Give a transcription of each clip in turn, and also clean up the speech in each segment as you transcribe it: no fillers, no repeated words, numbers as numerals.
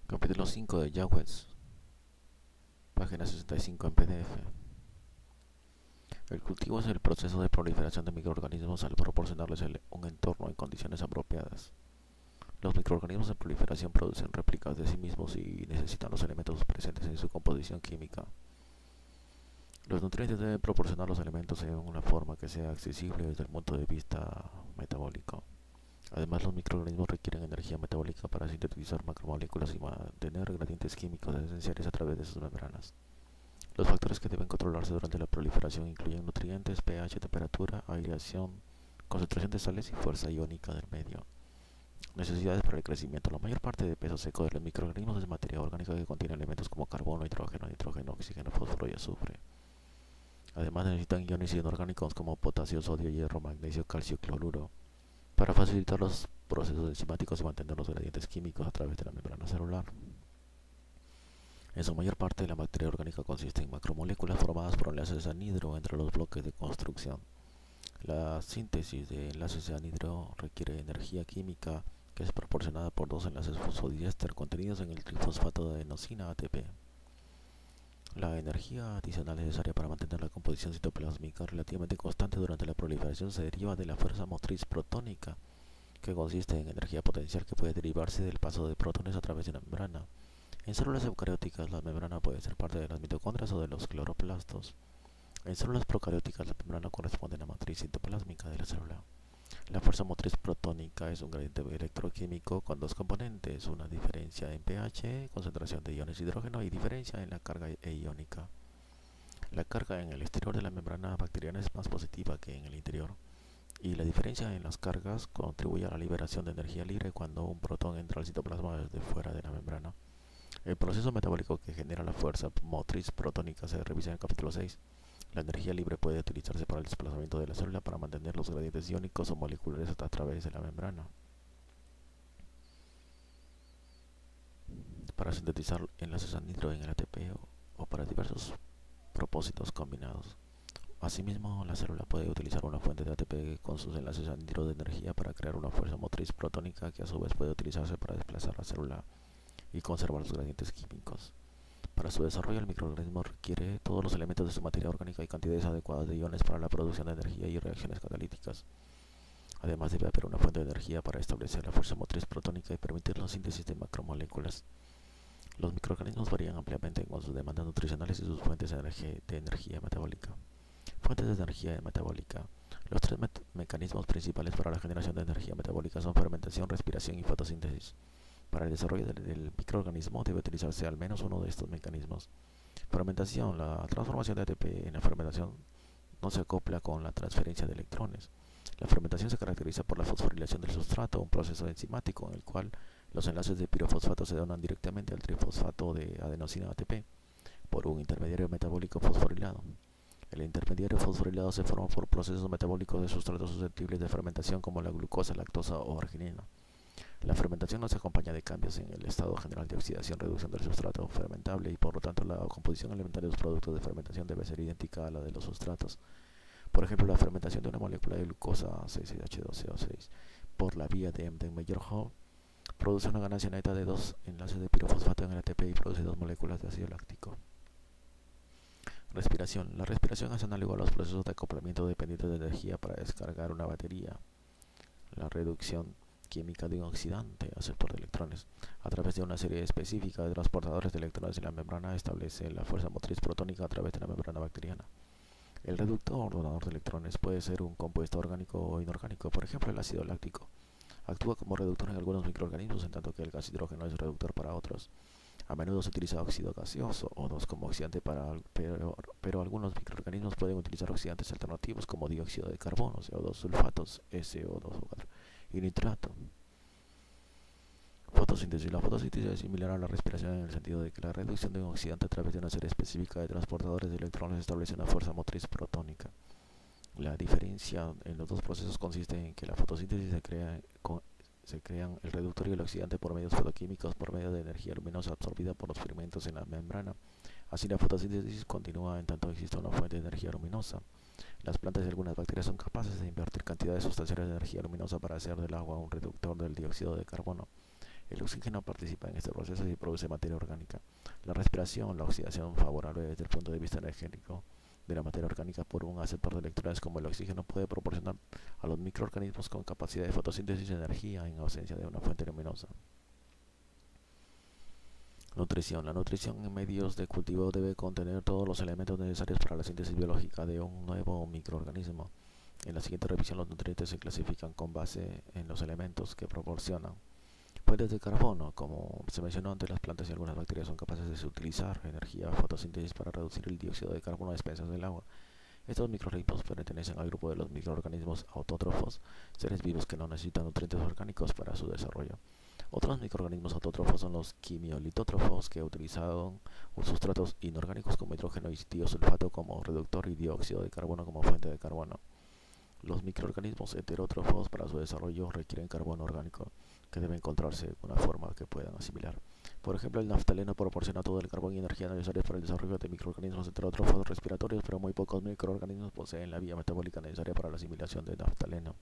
Capítulo 5 de Jawheads, página 65 en PDF. El cultivo es el proceso de proliferación de microorganismos al proporcionarles un entorno en condiciones apropiadas. Los microorganismos de proliferación producen réplicas de sí mismos y necesitan los elementos presentes en su composición química. Los nutrientes deben proporcionar los elementos en una forma que sea accesible desde el punto de vista metabólico. Además, los microorganismos requieren energía metabólica para sintetizar macromoléculas y mantener gradientes químicos esenciales a través de sus membranas. Los factores que deben controlarse durante la proliferación incluyen nutrientes, pH, temperatura, aireación, concentración de sales y fuerza iónica del medio. Necesidades para el crecimiento. La mayor parte del peso seco de los microorganismos es materia orgánica que contiene elementos como carbono, hidrógeno, nitrógeno, oxígeno, fósforo y azufre. Además necesitan iones inorgánicos como potasio, sodio, hierro, magnesio, calcio y cloruro para facilitar los procesos enzimáticos y mantener los gradientes químicos a través de la membrana celular. En su mayor parte, la materia orgánica consiste en macromoléculas formadas por enlaces anhidro entre los bloques de construcción. La síntesis de enlaces de anhidro requiere energía química que es proporcionada por dos enlaces fosfodiéster contenidos en el trifosfato de adenosina ATP. La energía adicional necesaria para mantener la composición citoplásmica relativamente constante durante la proliferación se deriva de la fuerza motriz protónica, que consiste en energía potencial que puede derivarse del paso de protones a través de la membrana. En células eucarióticas, la membrana puede ser parte de las mitocondrias o de los cloroplastos. En células procarióticas, la membrana corresponde a la matriz citoplásmica de la célula. La fuerza motriz protónica es un gradiente electroquímico con dos componentes, una diferencia en pH, concentración de iones de hidrógeno y diferencia en la carga iónica. La carga en el exterior de la membrana bacteriana es más positiva que en el interior, y la diferencia en las cargas contribuye a la liberación de energía libre cuando un protón entra al citoplasma desde fuera de la membrana. El proceso metabólico que genera la fuerza motriz protónica se revisa en el capítulo 6. La energía libre puede utilizarse para el desplazamiento de la célula para mantener los gradientes iónicos o moleculares a través de la membrana, para sintetizar enlaces anhidro en el ATP o para diversos propósitos combinados. Asimismo, la célula puede utilizar una fuente de ATP con sus enlaces anhidro de energía para crear una fuerza motriz protónica que a su vez puede utilizarse para desplazar la célula y conservar los gradientes químicos. Para su desarrollo, el microorganismo requiere todos los elementos de su materia orgánica y cantidades adecuadas de iones para la producción de energía y reacciones catalíticas. Además, debe haber una fuente de energía para establecer la fuerza motriz protónica y permitir la síntesis de macromoléculas. Los microorganismos varían ampliamente con sus demandas nutricionales y sus fuentes de energía metabólica. Fuentes de energía metabólica. Los tres mecanismos principales para la generación de energía metabólica son fermentación, respiración y fotosíntesis. Para el desarrollo del microorganismo debe utilizarse al menos uno de estos mecanismos. Fermentación. La transformación de ATP en la fermentación no se acopla con la transferencia de electrones. La fermentación se caracteriza por la fosforilación del sustrato, un proceso enzimático en el cual los enlaces de pirofosfato se donan directamente al trifosfato de adenosina ATP por un intermediario metabólico fosforilado. El intermediario fosforilado se forma por procesos metabólicos de sustratos susceptibles de fermentación como la glucosa, lactosa o arginina. La fermentación no se acompaña de cambios en el estado general de oxidación, reducción del sustrato fermentable y por lo tanto la composición elementaria de los productos de fermentación debe ser idéntica a la de los sustratos. Por ejemplo, la fermentación de una molécula de glucosa 6H12O6 por la vía de Embden-Meyerhof produce una ganancia neta de dos enlaces de pirofosfato en el ATP y produce dos moléculas de ácido láctico. Respiración. La respiración es análogo a los procesos de acoplamiento dependientes de energía para descargar una batería. La reducción química de un oxidante aceptor de electrones a través de una serie específica de transportadores de electrones en la membrana establece la fuerza motriz protónica a través de la membrana bacteriana. El reductor donador de electrones puede ser un compuesto orgánico o inorgánico, por ejemplo el ácido láctico. Actúa como reductor en algunos microorganismos, en tanto que el gas hidrógeno es reductor para otros. A menudo se utiliza óxido gaseoso O2 como oxidante pero algunos microorganismos pueden utilizar oxidantes alternativos como dióxido de carbono, CO2, sulfatos, SO2 y nitrato. Fotosíntesis. La fotosíntesis es similar a la respiración en el sentido de que la reducción de un oxidante a través de una serie específica de transportadores de electrones establece una fuerza motriz protónica. La diferencia en los dos procesos consiste en que la fotosíntesis se crean el reductor y el oxidante por medios fotoquímicos por medio de energía luminosa absorbida por los pigmentos en la membrana. Así la fotosíntesis continúa en tanto exista una fuente de energía luminosa. Las plantas y algunas bacterias son capaces de invertir cantidades sustanciales de energía luminosa para hacer del agua un reductor del dióxido de carbono. El oxígeno participa en este proceso y produce materia orgánica. La respiración, la oxidación favorable desde el punto de vista energético de la materia orgánica por un aceptor de electrones como el oxígeno puede proporcionar a los microorganismos con capacidad de fotosíntesis energía en ausencia de una fuente luminosa. Nutrición. La nutrición en medios de cultivo debe contener todos los elementos necesarios para la síntesis biológica de un nuevo microorganismo. En la siguiente revisión, los nutrientes se clasifican con base en los elementos que proporcionan. Fuentes de carbono, como se mencionó antes, las plantas y algunas bacterias son capaces de utilizar energía de fotosíntesis para reducir el dióxido de carbono a expensas del agua. Estos microorganismos pertenecen al grupo de los microorganismos autótrofos, seres vivos que no necesitan nutrientes orgánicos para su desarrollo. Otros microorganismos autótrofos son los quimiolitótrofos, que utilizan sustratos inorgánicos como hidrógeno y tiosulfato como reductor y dióxido de carbono como fuente de carbono. Los microorganismos heterótrofos para su desarrollo requieren carbono orgánico, que debe encontrarse de una forma que puedan asimilar. Por ejemplo, el naftaleno proporciona todo el carbón y energía necesarios para el desarrollo de microorganismos heterótrofos respiratorios, pero muy pocos microorganismos poseen la vía metabólica necesaria para la asimilación de naftaleno.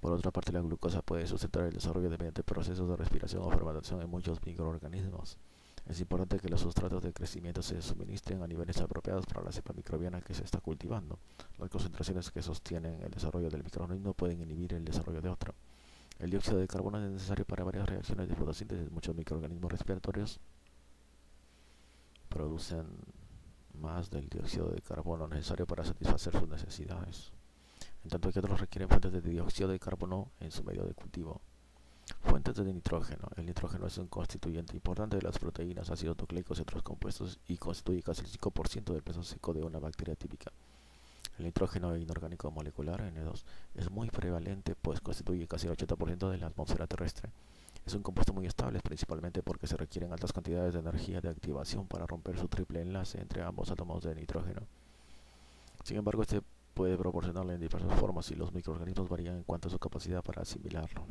Por otra parte, la glucosa puede sustentar el desarrollo mediante procesos de respiración o fermentación en muchos microorganismos. Es importante que los sustratos de crecimiento se suministren a niveles apropiados para la cepa microbiana que se está cultivando. Las concentraciones que sostienen el desarrollo del microorganismo pueden inhibir el desarrollo de otro. El dióxido de carbono es necesario para varias reacciones de fotosíntesis. Muchos microorganismos respiratorios producen más del dióxido de carbono necesario para satisfacer sus necesidades, en tanto que otros requieren fuentes de dióxido de carbono en su medio de cultivo. Fuentes de nitrógeno. El nitrógeno es un constituyente importante de las proteínas, ácidos nucleicos y otros compuestos y constituye casi el 5% del peso seco de una bacteria típica. El nitrógeno inorgánico molecular, N2, es muy prevalente, pues constituye casi el 80% de la atmósfera terrestre. Es un compuesto muy estable, principalmente porque se requieren altas cantidades de energía de activación para romper su triple enlace entre ambos átomos de nitrógeno. Sin embargo, este puede proporcionarlo en diversas formas y los microorganismos varían en cuanto a su capacidad para asimilarlo.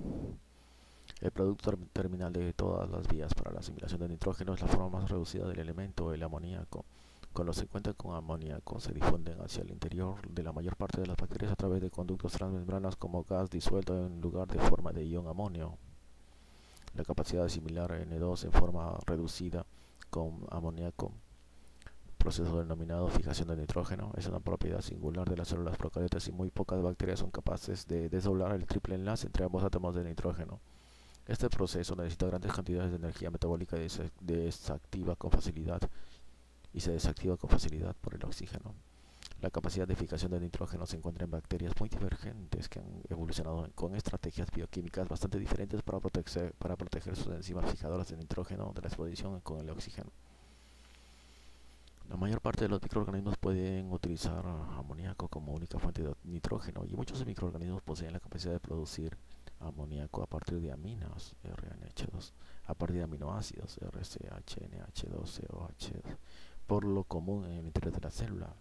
El producto terminal de todas las vías para la asimilación de nitrógeno es la forma más reducida del elemento, el amoníaco. Cuando se cuenta con amoníaco, se difunden hacia el interior de la mayor parte de las bacterias a través de conductos transmembranas como gas disuelto en lugar de forma de ion amonio. La capacidad de asimilar N2 en forma reducida con amoníaco, proceso denominado fijación de nitrógeno, es una propiedad singular de las células procariotas y muy pocas bacterias son capaces de desdoblar el triple enlace entre ambos átomos de nitrógeno. Este proceso necesita grandes cantidades de energía metabólica y se desactiva con facilidad por el oxígeno. La capacidad de fijación de nitrógeno se encuentra en bacterias muy divergentes que han evolucionado con estrategias bioquímicas bastante diferentes para proteger sus enzimas fijadoras de nitrógeno de la exposición con el oxígeno. La mayor parte de los microorganismos pueden utilizar amoníaco como única fuente de nitrógeno y muchos microorganismos poseen la capacidad de producir amoníaco a partir de aminas, RNH2, a partir de aminoácidos, RCH, NH2, COH2, por lo común en el interior de la célula.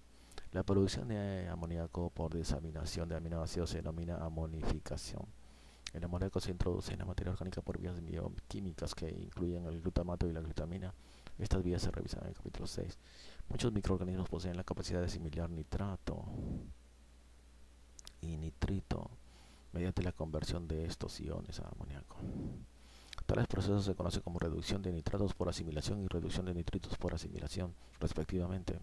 La producción de amoníaco por desaminación de aminoácidos se denomina amonificación. El amoníaco se introduce en la materia orgánica por vías bioquímicas que incluyen el glutamato y la glutamina. Estas vías se revisan en el capítulo 6. Muchos microorganismos poseen la capacidad de asimilar nitrato y nitrito mediante la conversión de estos iones a amoníaco. Tales procesos se conocen como reducción de nitratos por asimilación y reducción de nitritos por asimilación, respectivamente.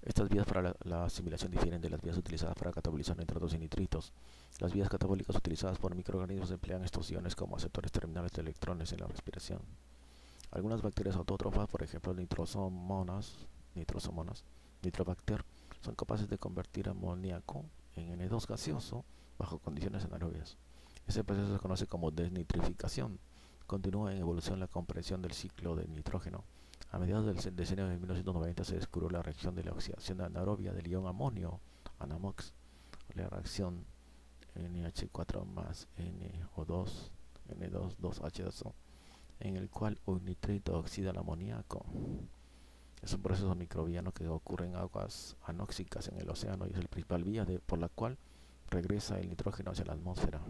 Estas vías para la asimilación difieren de las vías utilizadas para catabolizar nitratos y nitritos. Las vías catabólicas utilizadas por microorganismos emplean estos iones como aceptores terminales de electrones en la respiración. Algunas bacterias autótrofas, por ejemplo nitrosomonas, Nitrobacter, son capaces de convertir amoníaco en N2 gaseoso bajo condiciones anaerobias. Este proceso se conoce como desnitrificación. Continúa en evolución la comprensión del ciclo de nitrógeno. A mediados del decenio de 1990 se descubrió la reacción de la oxidación anaerobia del ion amonio, ANAMOX, la reacción NH4 más NO2, N2,2H2O, en el cual un nitrito oxida el amoníaco. Es un proceso microbiano que ocurre en aguas anóxicas en el océano y es la principal vía por la cual regresa el nitrógeno hacia la atmósfera.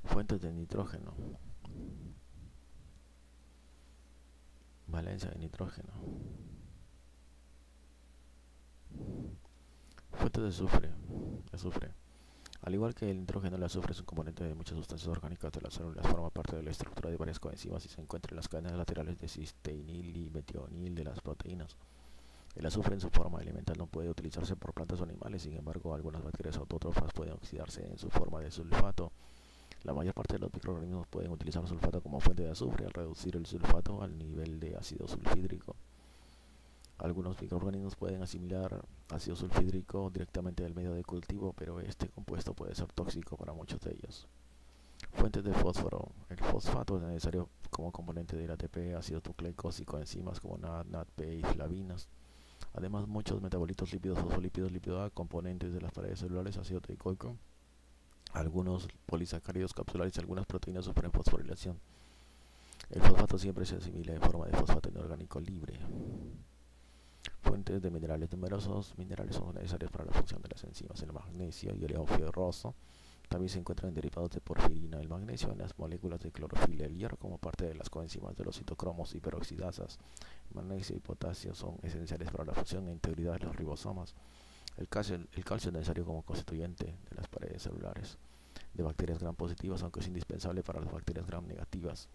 Fuentes de nitrógeno. Valencia de nitrógeno. Fuentes de azufre. Al igual que el nitrógeno, el azufre es un componente de muchas sustancias orgánicas de las células, forma parte de la estructura de varias coenzimas y se encuentra en las cadenas laterales de cisteinil y metionil de las proteínas. El azufre en su forma elemental no puede utilizarse por plantas o animales, sin embargo, algunas bacterias autótrofas pueden oxidarse en su forma de sulfato. La mayor parte de los microorganismos pueden utilizar sulfato como fuente de azufre al reducir el sulfato al nivel de ácido sulfídrico. Algunos microorganismos pueden asimilar ácido sulfídrico directamente del medio de cultivo, pero este compuesto puede ser tóxico para muchos de ellos. Fuentes de fósforo. El fosfato es necesario como componente del ATP, ácidos nucleicos y coenzimas como NAD, NADP y flavinas. Además, muchos metabolitos lípidos, fosfolípidos, lípido A, componentes de las paredes celulares, ácido teicoico, algunos polisacáridos capsulares y algunas proteínas sufren fosforilación. El fosfato siempre se asimila en forma de fosfato inorgánico libre. Fuentes de minerales. Numerosos minerales son necesarios para la función de las enzimas. El magnesio y el ferroso también se encuentran en derivados de porfirina. El magnesio en las moléculas de clorofila. El hierro como parte de las coenzimas de los citocromos y peroxidasas. El magnesio y potasio son esenciales para la función e integridad de los ribosomas. El calcio es necesario como constituyente de las paredes celulares de bacterias gram positivas, aunque es indispensable para las bacterias gram negativas.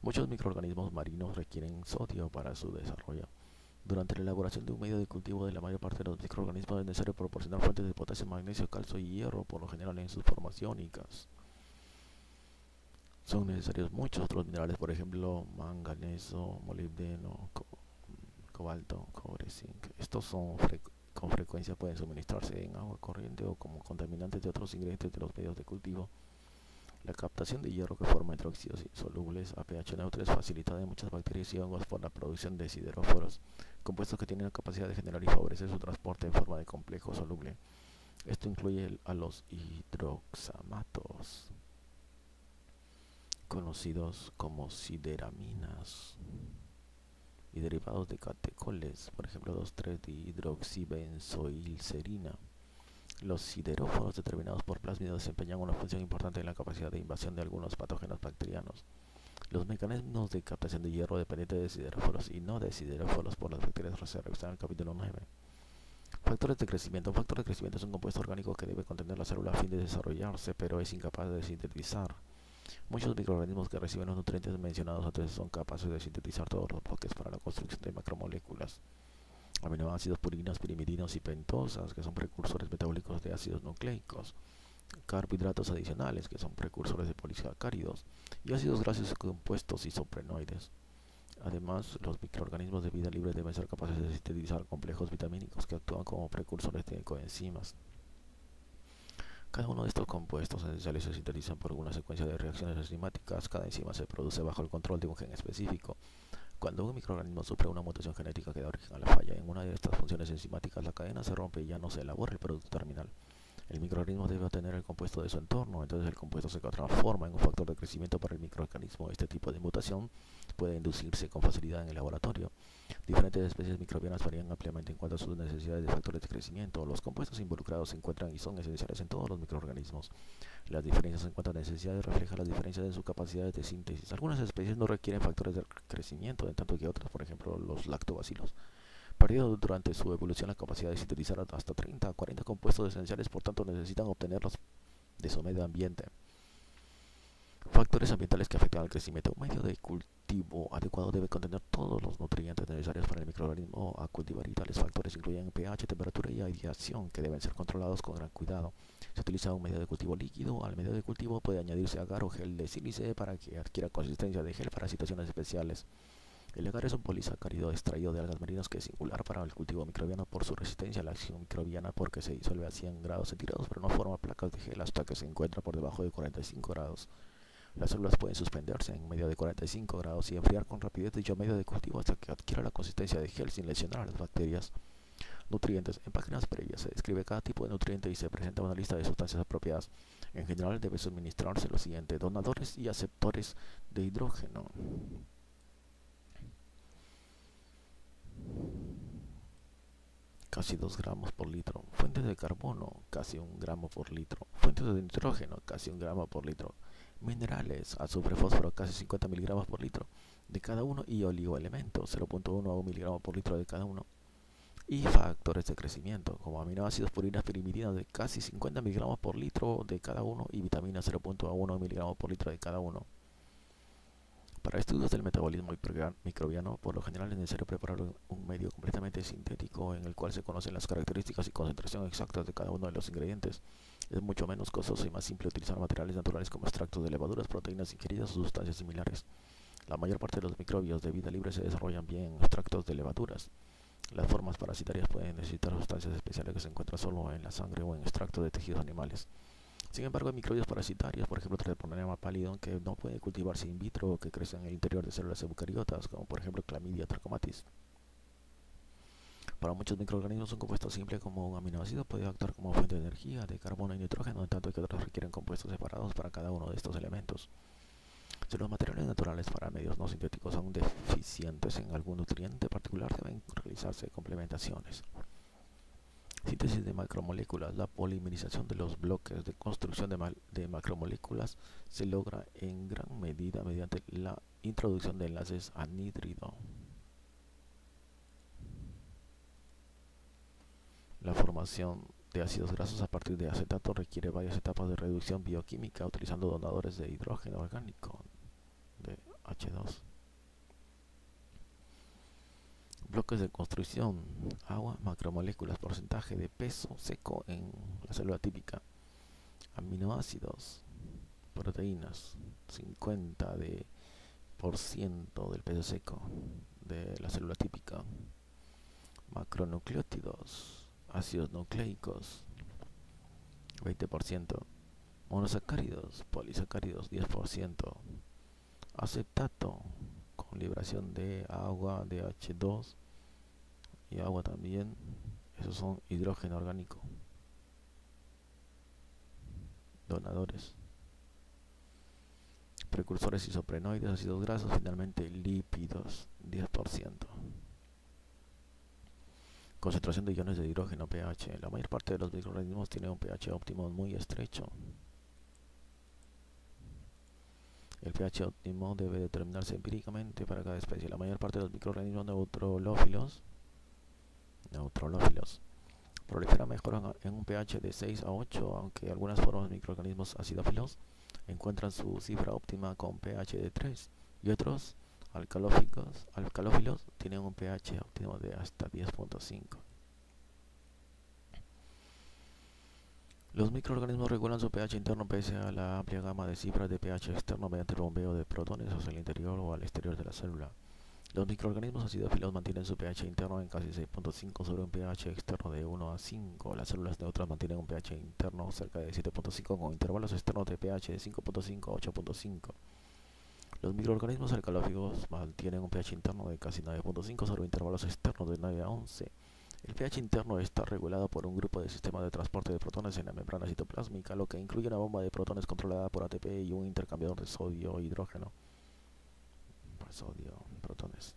Muchos microorganismos marinos requieren sodio para su desarrollo. Durante la elaboración de un medio de cultivo de la mayor parte de los microorganismos es necesario proporcionar fuentes de potasio, magnesio, calcio y hierro, por lo general en sus formas iónicas. Son necesarios muchos otros minerales, por ejemplo, manganeso, molibdeno, cobalto, cobre, zinc. Estos con frecuencia pueden suministrarse en agua corriente o como contaminantes de otros ingredientes de los medios de cultivo. La captación de hierro que forma hidróxidos insolubles a pH neutro es facilitada en muchas bacterias y hongos por la producción de sideróforos, compuestos que tienen la capacidad de generar y favorecer su transporte en forma de complejo soluble. Esto incluye a los hidroxamatos, conocidos como sideraminas, y derivados de catecoles, por ejemplo 2,3-dihidroxibenzoilcerina. Los sideróforos determinados por plásmidos desempeñan una función importante en la capacidad de invasión de algunos patógenos bacterianos. Los mecanismos de captación de hierro dependientes de sideróforos y no de sideróforos por las bacterias se revisan en el capítulo 9. Factores de crecimiento. Un factor de crecimiento es un compuesto orgánico que debe contener la célula a fin de desarrollarse, pero es incapaz de sintetizar. Muchos microorganismos que reciben los nutrientes mencionados antes son capaces de sintetizar todos los bloques para la construcción de macromoléculas. Aminoácidos, purinas, pirimidinos y pentosas, que son precursores metabólicos de ácidos nucleicos. Carbohidratos adicionales, que son precursores de polisacáridos. Y ácidos grasos compuestos isoprenoides. Además, los microorganismos de vida libre deben ser capaces de sintetizar complejos vitamínicos que actúan como precursores de coenzimas. Cada uno de estos compuestos esenciales se sintetizan por una secuencia de reacciones enzimáticas. Cada enzima se produce bajo el control de un gen específico. Cuando un microorganismo sufre una mutación genética que da origen a la falla en una de estas funciones enzimáticas, la cadena se rompe y ya no se elabora el producto terminal. El microorganismo debe obtener el compuesto de su entorno, entonces el compuesto se transforma en un factor de crecimiento para el microorganismo. Este tipo de mutación puede inducirse con facilidad en el laboratorio. Diferentes especies microbianas varían ampliamente en cuanto a sus necesidades de factores de crecimiento. Los compuestos involucrados se encuentran y son esenciales en todos los microorganismos. Las diferencias en cuanto a necesidades reflejan las diferencias en sus capacidades de síntesis. Algunas especies no requieren factores de crecimiento, en tanto que otras, por ejemplo los lactobacilos, perdieron durante su evolución la capacidad de sintetizar hasta 30 a 40 compuestos esenciales, por tanto necesitan obtenerlos de su medio ambiente. Factores ambientales que afectan al crecimiento. Un medio de cultivo adecuado debe contener todos los nutrientes necesarios para el microorganismo a cultivar, y tales factores incluyen pH, temperatura y aireación, que deben ser controlados con gran cuidado. Se utiliza un medio de cultivo líquido. Al medio de cultivo puede añadirse agar o gel de sílice para que adquiera consistencia de gel para situaciones especiales. El agar es un polisacárido extraído de algas marinas que es singular para el cultivo microbiano por su resistencia a la acción microbiana, porque se disuelve a 100 grados centígrados pero no forma placas de gel hasta que se encuentra por debajo de 45 grados. Las células pueden suspenderse en medio de 45 grados y enfriar con rapidez dicho medio de cultivo hasta que adquiera la consistencia de gel sin lesionar a las bacterias. Nutrientes. En páginas previas se describe cada tipo de nutriente y se presenta una lista de sustancias apropiadas. En general debe suministrarse lo siguiente: donadores y aceptores de hidrógeno. Casi 2 gramos por litro. Fuentes de carbono, casi 1 gramo por litro. Fuentes de nitrógeno, casi 1 gramo por litro. Minerales, azufre, fósforo, casi 50 miligramos por litro de cada uno, y oligoelementos, 0,1 a 1 miligramo por litro de cada uno. y factores de crecimiento, como aminoácidos, purinas, pirimidinas de casi 50 miligramos por litro de cada uno y vitaminas 0.1 miligramos por litro de cada uno. Para estudios del metabolismo microbiano, por lo general es necesario preparar un medio completamente sintético en el cual se conocen las características y concentración exactas de cada uno de los ingredientes. Es mucho menos costoso y más simple utilizar materiales naturales como extractos de levaduras, proteínas ingeridas o sustancias similares. La mayor parte de los microbios de vida libre se desarrollan bien en extractos de levaduras. Las formas parasitarias pueden necesitar sustancias especiales que se encuentran solo en la sangre o en extractos de tejidos animales. Sin embargo, hay microbios parasitarios, por ejemplo Treponema pallidum, que no puede cultivarse in vitro o que crecen en el interior de células eucariotas, como por ejemplo Chlamydia trachomatis. Para muchos microorganismos, un compuesto simple como un aminoácido puede actuar como fuente de energía de carbono y nitrógeno, en tanto que otros requieren compuestos separados para cada uno de estos elementos. Si los materiales naturales para medios no sintéticos son deficientes en algún nutriente particular, deben realizarse complementaciones. Síntesis de macromoléculas. La polimerización de los bloques de construcción de macromoléculas se logra en gran medida mediante la introducción de enlaces anhídrido. La formación de ácidos grasos a partir de acetato requiere varias etapas de reducción bioquímica utilizando donadores de hidrógeno orgánico, de H2. Bloques de construcción, agua, macromoléculas, porcentaje de peso seco en la célula típica, aminoácidos, proteínas, 50% del peso seco de la célula típica, macronucleótidos, ácidos nucleicos, 20%, monosacáridos, polisacáridos, 10%, acetato con liberación de agua, de H2 y agua también, esos son hidrógeno orgánico, donadores, precursores isoprenoides, ácidos grasos, finalmente lípidos, 10%. Concentración de iones de hidrógeno, pH. La mayor parte de los microorganismos tiene un pH óptimo muy estrecho. El pH óptimo debe determinarse empíricamente para cada especie. La mayor parte de los microorganismos neutrolófilos proliferan mejor en un pH de 6 a 8, aunque algunas formas de microorganismos acidófilos encuentran su cifra óptima con pH de 3 y otros alcalófilos tienen un pH óptimo de hasta 10.5. Los microorganismos regulan su pH interno pese a la amplia gama de cifras de pH externo mediante el bombeo de protones hacia el interior o al exterior de la célula. Los microorganismos acidófilos mantienen su pH interno en casi 6.5 sobre un pH externo de 1 a 5. Las células neutras mantienen un pH interno cerca de 7.5 con intervalos externos de pH de 5.5 a 8.5. Los microorganismos alcalófagos mantienen un pH interno de casi 9.5 sobre intervalos externos de 9 a 11. El pH interno está regulado por un grupo de sistemas de transporte de protones en la membrana citoplásmica, lo que incluye una bomba de protones controlada por ATP y un intercambiador de sodio-hidrógeno. Protones.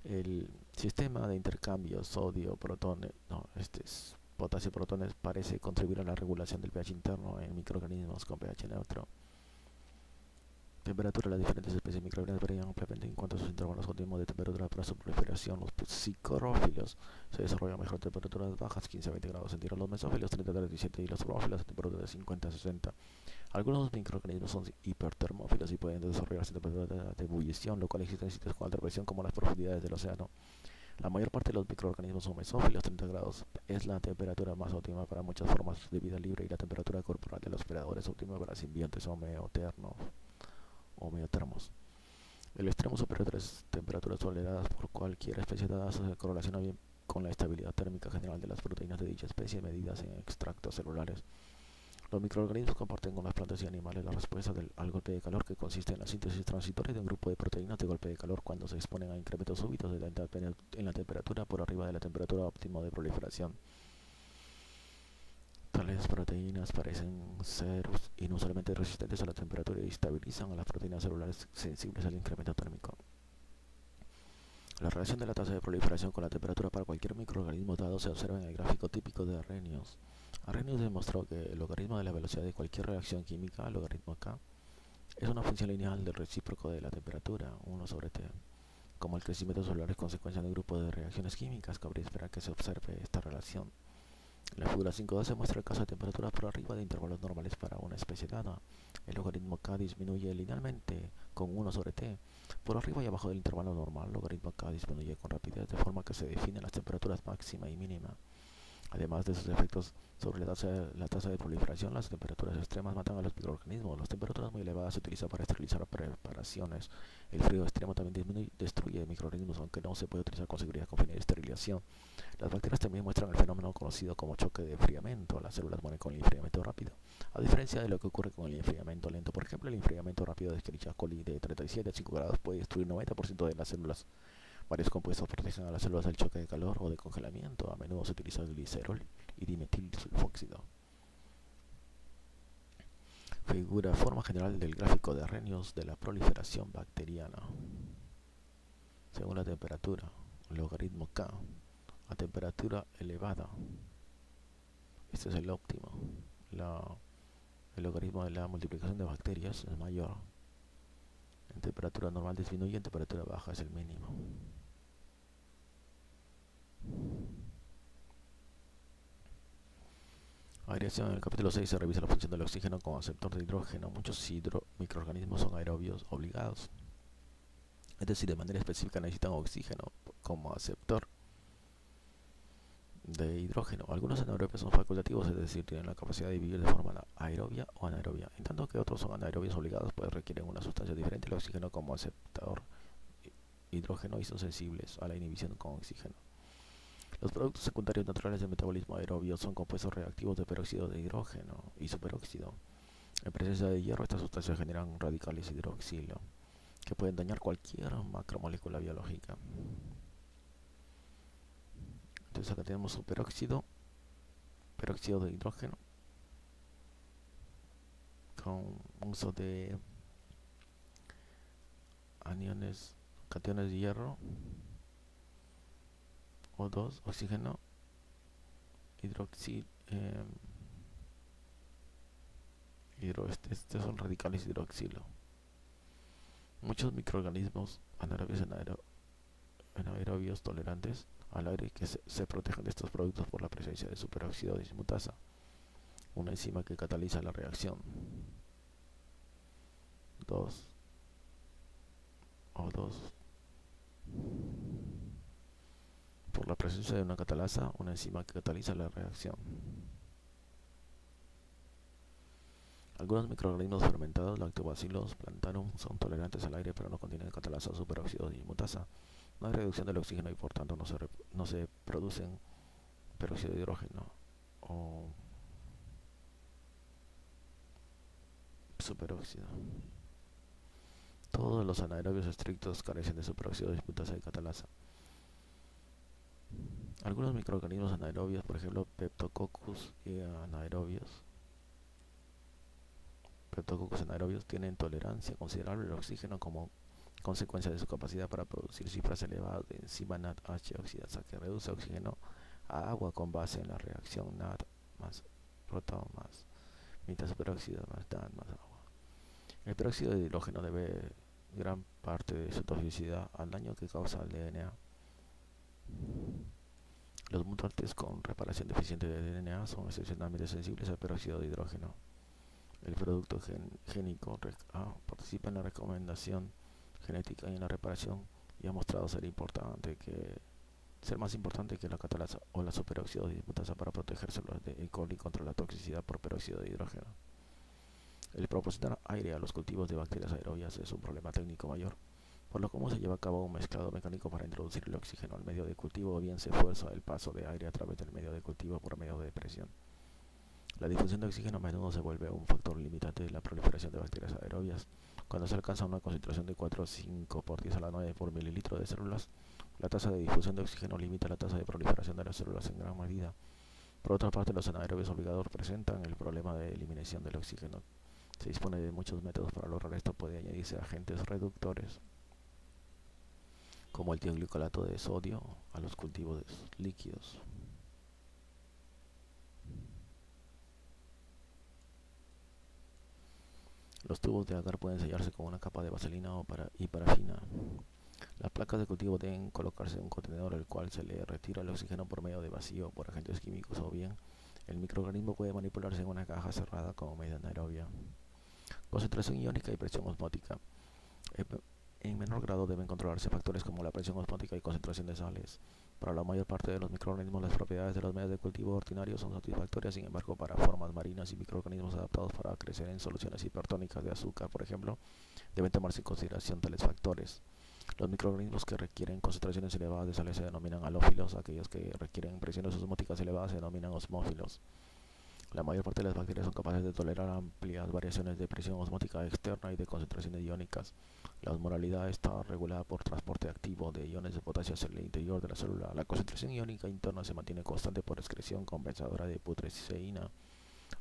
El sistema de intercambio sodio-protones, potasio-protones, parece contribuir a la regulación del pH interno en microorganismos con pH neutro. Temperatura. Las diferentes especies microbianas varían ampliamente en cuanto a sus intervalos óptimos de temperatura para su proliferación. Los psicorófilos se desarrollan mejor a temperaturas bajas, 15 a 20 grados centígrados. Los mesófilos, 30 a 37, y los surófilos a temperaturas de 50 a 60. Algunos microorganismos son hipertermófilos y pueden desarrollarse a temperaturas de ebullición, lo cual existe en sitios con alta presión como las profundidades del océano. La mayor parte de los microorganismos son mesófilos. 30 grados es la temperatura más óptima para muchas formas de vida libre y la temperatura corporal de los predadores óptima para simbiontes o meotermos. El extremo superior de las temperaturas toleradas por cualquier especie dada se correlaciona bien con la estabilidad térmica general de las proteínas de dicha especie medidas en extractos celulares. Los microorganismos comparten con las plantas y animales la respuesta al golpe de calor, que consiste en la síntesis transitoria de un grupo de proteínas de golpe de calor cuando se exponen a incrementos súbitos en la temperatura por arriba de la temperatura óptima de proliferación. Tales proteínas parecen ser inusualmente resistentes a la temperatura y estabilizan a las proteínas celulares sensibles al incremento térmico. La relación de la tasa de proliferación con la temperatura para cualquier microorganismo dado se observa en el gráfico típico de Arrhenius. Arrhenius demostró que el logaritmo de la velocidad de cualquier reacción química, logaritmo K, es una función lineal del recíproco de la temperatura, 1 sobre T. Como el crecimiento celular es consecuencia de un grupo de reacciones químicas, cabría esperar que se observe esta relación. En la figura 5.2 se muestra el caso de temperaturas por arriba de intervalos normales para una especie dada. El logaritmo k disminuye linealmente con 1 sobre t. Por arriba y abajo del intervalo normal, el logaritmo k disminuye con rapidez, de forma que se definen las temperaturas máxima y mínima. Además de sus efectos sobre la tasa de proliferación, las temperaturas extremas matan a los microorganismos. Las temperaturas muy elevadas se utilizan para esterilizar preparaciones. El frío extremo también destruye microorganismos, aunque no se puede utilizar con seguridad con fines de esterilización. Las bacterias también muestran el fenómeno conocido como choque de enfriamiento. Las células mueren con el enfriamiento rápido, a diferencia de lo que ocurre con el enfriamiento lento. Por ejemplo, el enfriamiento rápido de Escherichia coli de 37 a 5 grados puede destruir 90% de las células. Varios compuestos protegen a las células del choque de calor o de congelamiento. A menudo se utiliza el glicerol y dimetilsulfóxido. Forma general del gráfico de Arrhenius de la proliferación bacteriana. Según la temperatura, logaritmo K, a temperatura elevada, este es el óptimo. El logaritmo de la multiplicación de bacterias es mayor. En temperatura normal disminuye, en temperatura baja es el mínimo. Aireación. En el capítulo 6 se revisa la función del oxígeno como aceptor de hidrógeno. Muchos microorganismos son aerobios obligados, es decir, de manera específica necesitan oxígeno como aceptor de hidrógeno. Algunos anaerobios son facultativos, es decir, tienen la capacidad de vivir de forma aerobia o anaerobia, en tanto que otros son anaerobios obligados, pues requieren una sustancia diferente al oxígeno como aceptor hidrógeno y son sensibles a la inhibición con oxígeno. Los productos secundarios naturales del metabolismo aerobio son compuestos reactivos de peróxido de hidrógeno y superóxido. En presencia de hierro, estas sustancias generan radicales hidroxilo que pueden dañar cualquier macromolécula biológica. Entonces acá tenemos superóxido, peróxido de hidrógeno, con uso de aniones, cationes de hierro, O2, oxígeno, hidroxilo, estos son radicales hidroxilo. Muchos microorganismos anaerobios tolerantes al aire que se protegen de estos productos por la presencia de superóxido dismutasa, una enzima que cataliza la reacción. 2 O2 por la presencia de una catalasa, una enzima que cataliza la reacción. Algunos microorganismos fermentados, lactobacillus plantarum, son tolerantes al aire pero no contienen catalasa o superóxido dismutasa. No hay reducción del oxígeno y por tanto no se producen peróxido de hidrógeno o superóxido. Todos los anaerobios estrictos carecen de superóxido dismutasa y catalasa. Algunos microorganismos anaerobios, por ejemplo Peptococcus anaerobios, tienen tolerancia considerable al oxígeno como consecuencia de su capacidad para producir cifras elevadas de enzima NADH oxidasa que reduce oxígeno a agua con base en la reacción NAD más protón más mitad superóxido más NAD más agua. El peróxido de hidrógeno debe gran parte de su toxicidad al daño que causa al DNA. Los mutantes con reparación deficiente de DNA son excepcionalmente sensibles al peróxido de hidrógeno. El producto génico participa en la recomendación genética y en la reparación y ha mostrado ser más importante que la catalasa o la superóxido dismutasa para proteger células de E. coli contra la toxicidad por peróxido de hidrógeno. El proporcionar aire a los cultivos de bacterias aerobias es un problema técnico mayor, por lo común se lleva a cabo un mezclado mecánico para introducir el oxígeno al medio de cultivo o bien se fuerza el paso de aire a través del medio de cultivo por medio de presión. La difusión de oxígeno a menudo se vuelve un factor limitante de la proliferación de bacterias aerobias. Cuando se alcanza una concentración de 4 o 5 por 10 a la 9 por mililitro de células, la tasa de difusión de oxígeno limita la tasa de proliferación de las células en gran medida. Por otra parte, los anaerobios obligados presentan el problema de eliminación del oxígeno. Se dispone de muchos métodos para lograr esto. Puede añadirse agentes reductores, como el tioglicolato de sodio, a los cultivos líquidos. Los tubos de agar pueden sellarse con una capa de vaselina y parafina. Las placas de cultivo deben colocarse en un contenedor al cual se le retira el oxígeno por medio de vacío por agentes químicos, o bien el microorganismo puede manipularse en una caja cerrada como medida anaerobia. Concentración iónica y presión osmótica. En menor grado deben controlarse factores como la presión osmótica y concentración de sales. Para la mayor parte de los microorganismos, las propiedades de los medios de cultivo ordinarios son satisfactorias. Sin embargo, para formas marinas y microorganismos adaptados para crecer en soluciones hipertónicas de azúcar, por ejemplo, deben tomarse en consideración tales factores. Los microorganismos que requieren concentraciones elevadas de sales se denominan halófilos. Aquellos que requieren presiones osmóticas elevadas se denominan osmófilos. La mayor parte de las bacterias son capaces de tolerar amplias variaciones de presión osmótica externa y de concentraciones iónicas. La osmolaridad está regulada por transporte activo de iones de potasio hacia el interior de la célula. La concentración iónica interna se mantiene constante por excreción compensadora de putrescina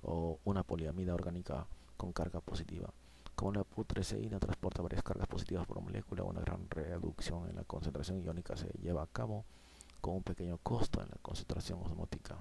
o una poliamida orgánica con carga positiva. Como la putrescina transporta varias cargas positivas por molécula, una gran reducción en la concentración iónica se lleva a cabo con un pequeño costo en la concentración osmótica.